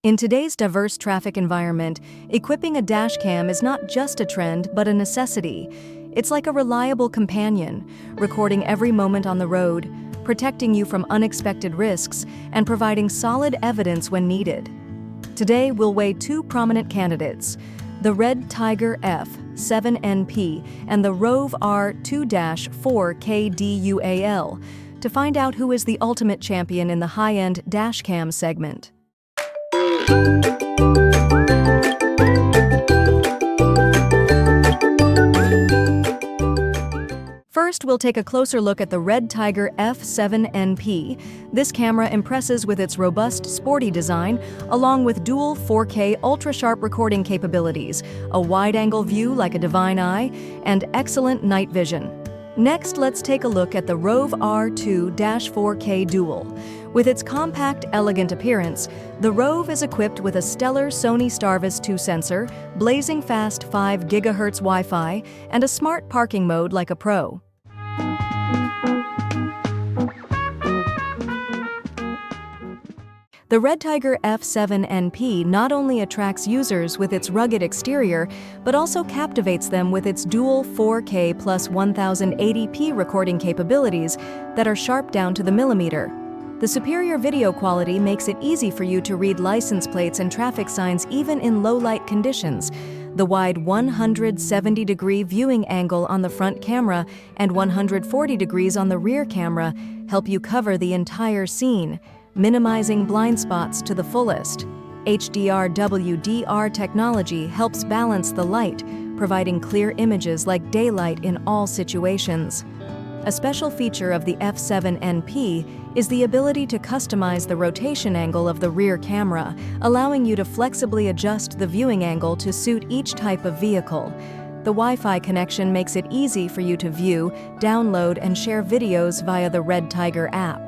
In today's diverse traffic environment, equipping a dashcam is not just a trend, but a necessity. It's like a reliable companion, recording every moment on the road, protecting you from unexpected risks, and providing solid evidence when needed. Today, we'll weigh two prominent candidates, the REDTIGER F7NP and the ROVE R2-4K DUAL, to find out who is the ultimate champion in the high-end dashcam segment. First, we'll take a closer look at the REDTIGER F7NP. This camera impresses with its robust, sporty design, along with dual 4K ultra-sharp recording capabilities, a wide-angle view like a divine eye, and excellent night vision. Next, let's take a look at the ROVE R2-4K DUAL. With its compact, elegant appearance, the ROVE is equipped with a stellar SONY STARVIS 2 sensor, blazing fast 5 GHz Wi-Fi, and a smart parking mode like a pro. The REDTIGER F7NP not only attracts users with its rugged exterior, but also captivates them with its dual 4K plus 1080p recording capabilities that are sharp down to the millimeter. The superior video quality makes it easy for you to read license plates and traffic signs even in low-light conditions. The wide 170-degree viewing angle on the front camera and 140 degrees on the rear camera help you cover the entire scene, minimizing blind spots to the fullest. HDR/WDR technology helps balance the light, providing clear images like daylight in all situations. A special feature of the F7NP is the ability to customize the rotation angle of the rear camera, allowing you to flexibly adjust the viewing angle to suit each type of vehicle. The Wi-Fi connection makes it easy for you to view, download, and share videos via the REDTIGER app.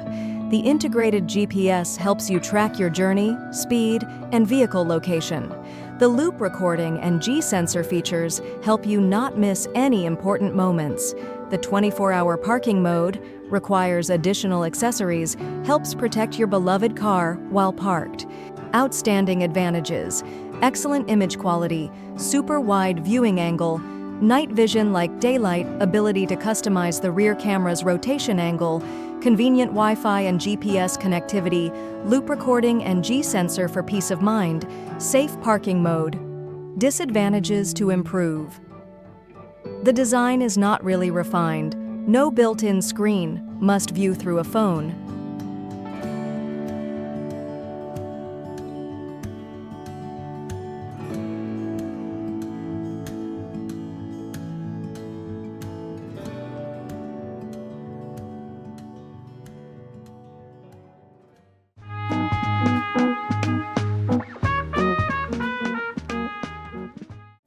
The integrated GPS helps you track your journey, speed, and vehicle location. The loop recording and G-sensor features help you not miss any important moments. The 24-hour parking mode requires additional accessories, helps protect your beloved car while parked. Outstanding advantages: excellent image quality, super wide viewing angle, night vision like daylight, ability to customize the rear camera's rotation angle, convenient Wi-Fi and GPS connectivity, loop recording and G-sensor for peace of mind, safe parking mode. Disadvantages to improve: the design is not really refined, no built-in screen, must view through a phone.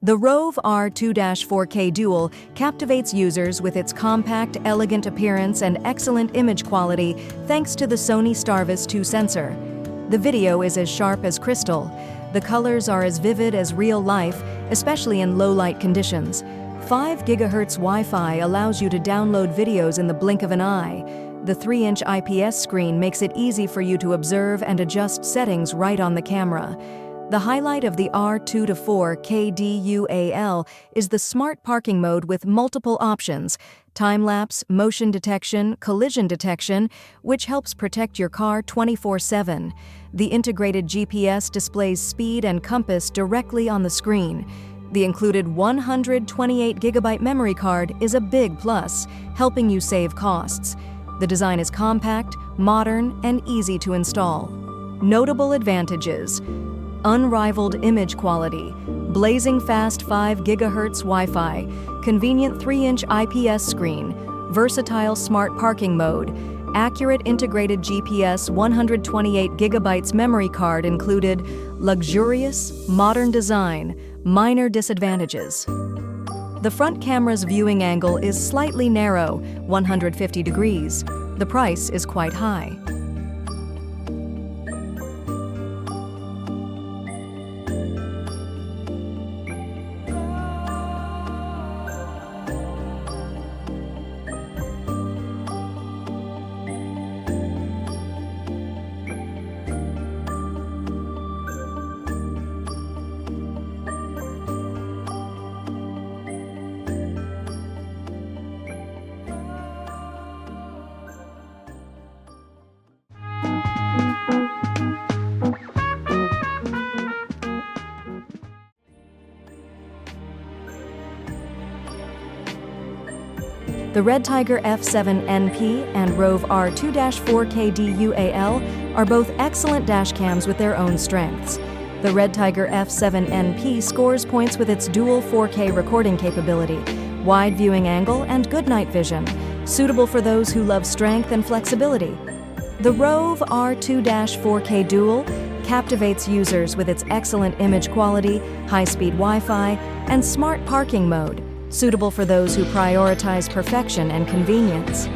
The ROVE R2-4K DUAL captivates users with its compact, elegant appearance and excellent image quality thanks to the SONY STARVIS 2 sensor. The video is as sharp as crystal. The colors are as vivid as real life, especially in low-light conditions. 5 GHz Wi-Fi allows you to download videos in the blink of an eye. The 3-inch IPS screen makes it easy for you to observe and adjust settings right on the camera. The highlight of the R2-4K DUAL is the smart parking mode with multiple options: time-lapse, motion detection, collision detection, which helps protect your car 24/7. The integrated GPS displays speed and compass directly on the screen. The included 128GB memory card is a big plus, helping you save costs. The design is compact, modern, and easy to install. Notable advantages: unrivaled image quality, blazing fast 5 GHz Wi-Fi, convenient 3-inch IPS screen, versatile smart parking mode, accurate integrated GPS 128GB memory card included, luxurious, modern design. Minor disadvantages: the front camera's viewing angle is slightly narrow, 150 degrees. The price is quite high. The REDTIGER F7NP and ROVE R2-4K DUAL are both excellent dashcams with their own strengths. The REDTIGER F7NP scores points with its dual 4K recording capability, wide viewing angle, and good night vision, suitable for those who love strength and flexibility. The ROVE R2-4K DUAL captivates users with its excellent image quality, high-speed Wi-Fi, and smart parking mode, suitable for those who prioritize perfection and convenience.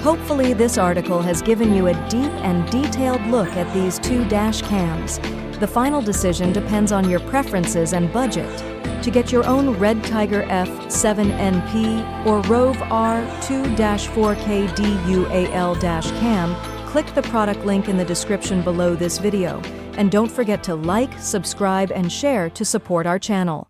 Hopefully, this article has given you a deep and detailed look at these two dash cams. The final decision depends on your preferences and budget. To get your own REDTIGER F7NP or ROVE R2-4K DUAL-cam, click the product link in the description below this video. And don't forget to like, subscribe, and share to support our channel.